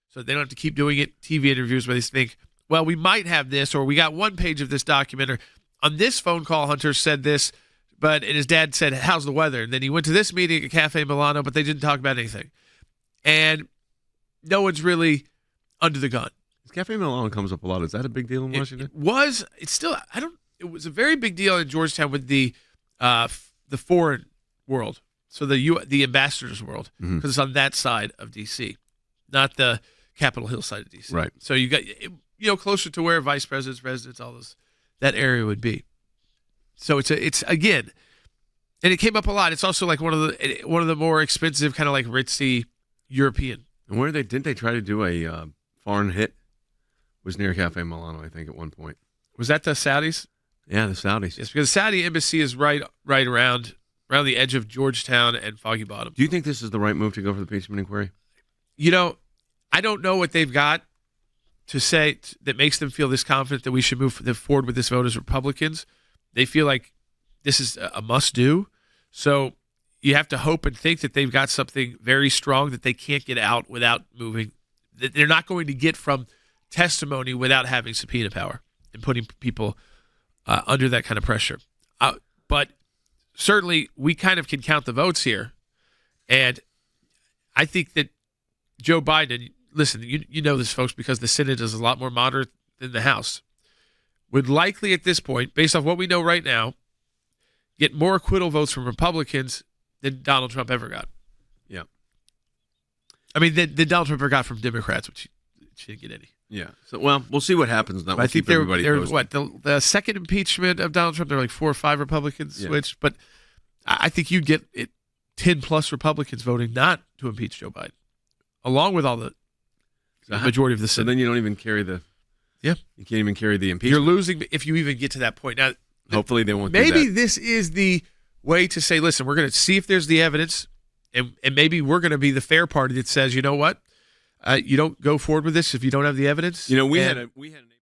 So they don't have to keep doing it, TV interviews where they think, well, we might have this, or we got one page of this document, or on this phone call, Hunter said this, and his dad said, how's the weather? And then he went to this meeting at Cafe Milano, but they didn't talk about anything. And no one's really under the gun. Cafe Milano comes up a lot. Is that a big deal in Washington? It was a very big deal in Georgetown with the foreign world. So the ambassadors world, because it's on that side of D.C., not the Capitol Hill side of D.C. Right. So you got closer to where vice presidents, presidents, all those that area would be. So it's again, and it came up a lot. It's also like one of the more expensive, kind of like ritzy European. And where didn't they try to do a foreign hit? It was near Cafe Milano, I think, at one point. Was that the Saudis? Yeah, the Saudis. Yes, because the Saudi embassy is right around the edge of Georgetown and Foggy Bottom. Do you think this is the right move to go for the impeachment inquiry? I don't know what they've got to say that makes them feel this confident that we should move forward with this vote as Republicans. They feel like this is a must-do. So you have to hope and think that they've got something very strong that they can't get out without moving. That they're not going to get from testimony without having subpoena power and putting people under that kind of pressure. But certainly we kind of can count the votes here. And I think that Joe Biden, listen, you know this, folks, because the Senate is a lot more moderate than the House, would likely at this point, based off what we know right now, get more acquittal votes from Republicans than Donald Trump ever got. Yeah. I mean, than Donald Trump ever got from Democrats, which he didn't get any. Yeah. So, well, we'll see what happens now. I think they're the second impeachment of Donald Trump, there were like 4 or 5 Republicans switched, but I think you'd get 10+ Republicans voting not to impeach Joe Biden, along with all the majority of the Senate. So then you don't even carry you can't even carry the impeachment. You're losing if you even get to that point. Now, hopefully they won't. Maybe this is the way to say, listen, we're going to see if there's the evidence, and maybe we're going to be the fair party that says, you know what, you don't go forward with this if you don't have the evidence. We had